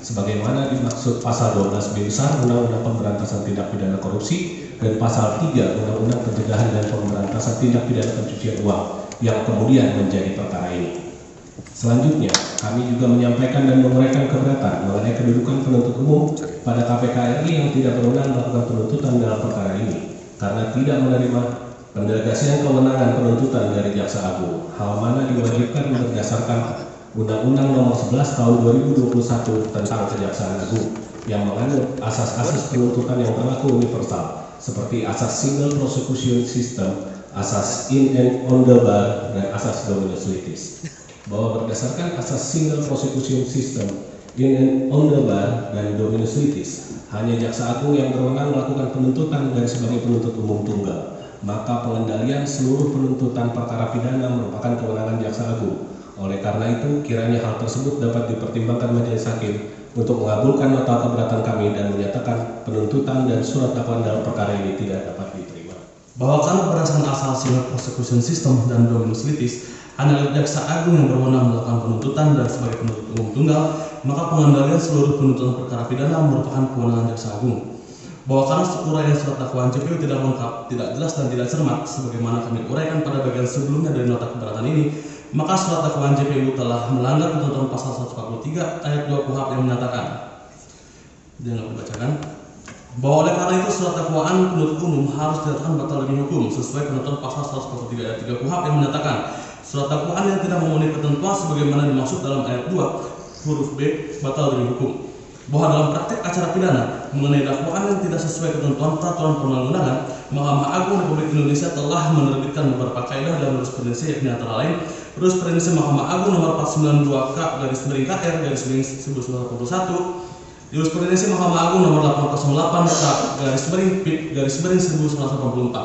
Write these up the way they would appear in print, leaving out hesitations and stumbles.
sebagaimana dimaksud pasal 12B besar Undang-Undang Pemberantasan Tindak Pidana Korupsi dan pasal 3 Undang-Undang Pencegahan dan Pemberantasan Tindak Pidana Pencucian Uang yang kemudian menjadi perkara ini. Selanjutnya, kami juga menyampaikan dan menguraikan keberatan mengenai kedudukan penuntut umum pada KPK RI yang tidak berwenang melakukan penuntutan dalam perkara ini karena tidak menerima pendelegasian kewenangan penuntutan dari Jaksa Agung, hal mana diwajibkan berdasarkan Undang-Undang Nomor 11 Tahun 2021 tentang Kejaksaan Agung yang menganut asas-asas penuntutan yang berlaku universal seperti asas single prosecution system, asas in and on the bar, dan asas dominus litis. Bahwa berdasarkan asas single prosecution system, in and on the bar, dan dominus litis, hanya Jaksa Agung yang berwenang melakukan penuntutan dan sebagai penuntut umum tunggal, maka pengendalian seluruh penuntutan perkara pidana merupakan kewenangan Jaksa Agung. Oleh karena itu, kiranya hal tersebut dapat dipertimbangkan majelis hakim untuk mengabulkan nota keberatan kami dan menyatakan penuntutan dan surat dakwaan dalam perkara ini tidak dapat diterima. Bahwa karena berdasarkan asas single prosecution system dan dominus litis, hanya Jaksa Agung yang berwenang melakukan penuntutan dan sebagai penuntut umum tunggal, maka pengendalian seluruh penuntutan perkara pidana merupakan kewenangan Jaksa Agung. Bahwa karena uraian surat dakwaan JPU tidak lengkap, tidak jelas dan tidak cermat, sebagaimana kami uraikan pada bagian sebelumnya dari nota keberatan ini, maka surat dakwaan JPU telah melanggar ketentuan pasal 143 ayat 2 KUHP yang menyatakan, jangan dibacakan, bahwa oleh karena itu surat dakwaan penuntut umum harus dinyatakan batal demi hukum sesuai ketentuan pasal 143 ayat 3 KUHP yang menyatakan surat dakwaan yang tidak memenuhi ketentuan sebagaimana dimaksud dalam ayat 2 huruf B batal demi hukum. Bahwa dalam praktek acara pidana mengenai dakwaan yang tidak sesuai ketentuan peraturan perundang-undangan, Mahkamah Agung Republik Indonesia telah menerbitkan beberapa kaidah dan jurisprudensi, yakni antara lain jurisprudensi Mahkamah Agung nomor 492K/K/1981, jurisprudensi Mahkamah Agung nomor 808K/1984.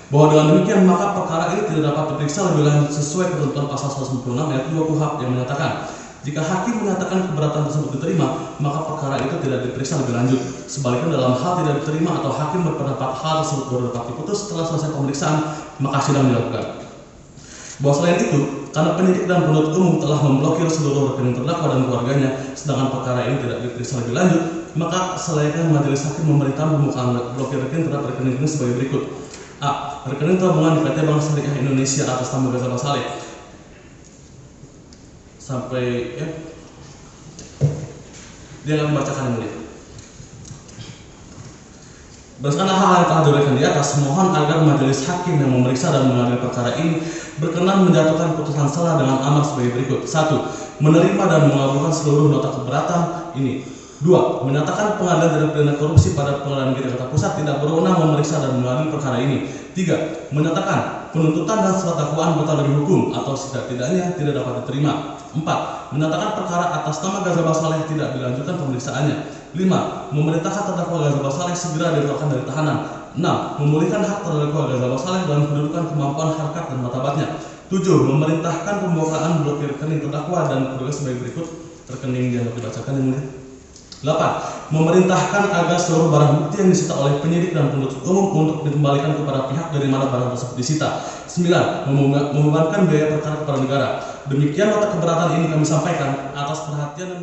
Bahwa dengan demikian maka perkara ini tidak dapat diperiksa lebih lanjut sesuai ketentuan pasal 196 ayat 2 KUHP yang menyatakan jika hakim menyatakan keberatan tersebut diterima, maka perkara itu tidak diperiksa lebih lanjut. Sebaliknya dalam hal tidak diterima atau hakim berpendapat hal tersebut baru dapat diputus setelah selesai pemeriksaan, maka sidang dilakukan. Bahwa selain itu, karena penyidik dan penuntut umum telah memblokir seluruh rekening terdakwa dan keluarganya, sedangkan perkara ini tidak diperiksa lebih lanjut, maka selayaknya majelis hakim memberikan pembukaan blokir rekening terhadap rekening ini sebagai berikut. A. Rekening tabungan di PT Bank Syariah Indonesia atas nama Ghazal Saleh. Sampai dia akan membacakan yang mulia. Berdasarkan hal yang telah diuraikan di atas, mohon agar majelis hakim yang memeriksa dan mengadili perkara ini berkenan menjatuhkan putusan salah dengan amar sebagai berikut. 1. Menerima dan mengabulkan seluruh nota keberatan ini. 2. Menyatakan pengadilan tindak pidana korupsi pada Pengadilan Negeri Jakarta Pusat tidak berwenang memeriksa dan mengadili perkara ini. 3. Menyatakan penuntutan dan surat dakwaan batal demi hukum atau setidak-tidaknya tidak dapat diterima. 4. Menyatakan perkara atas nama Ghazal Saleh tidak dilanjutkan pemeriksaannya. 5. Memerintahkan terdakwa Ghazal Saleh segera dikeluarkan dari tahanan. 6. Memulihkan hak terdakwa Ghazal Saleh dalam kedudukan kemampuan harkat dan martabatnya. 7. Memerintahkan pembukaan blokir rekening terdakwa dan keluarga sebagai berikut. Rekening yang dibacakan yang mulia. 8. Memerintahkan agar seluruh barang bukti yang disita oleh penyidik dan penuntut umum untuk dikembalikan kepada pihak dari mana barang tersebut disita. 9. Membebankan biaya perkara kepada negara. Demikian nota keberatan ini kami sampaikan atas perhatian dan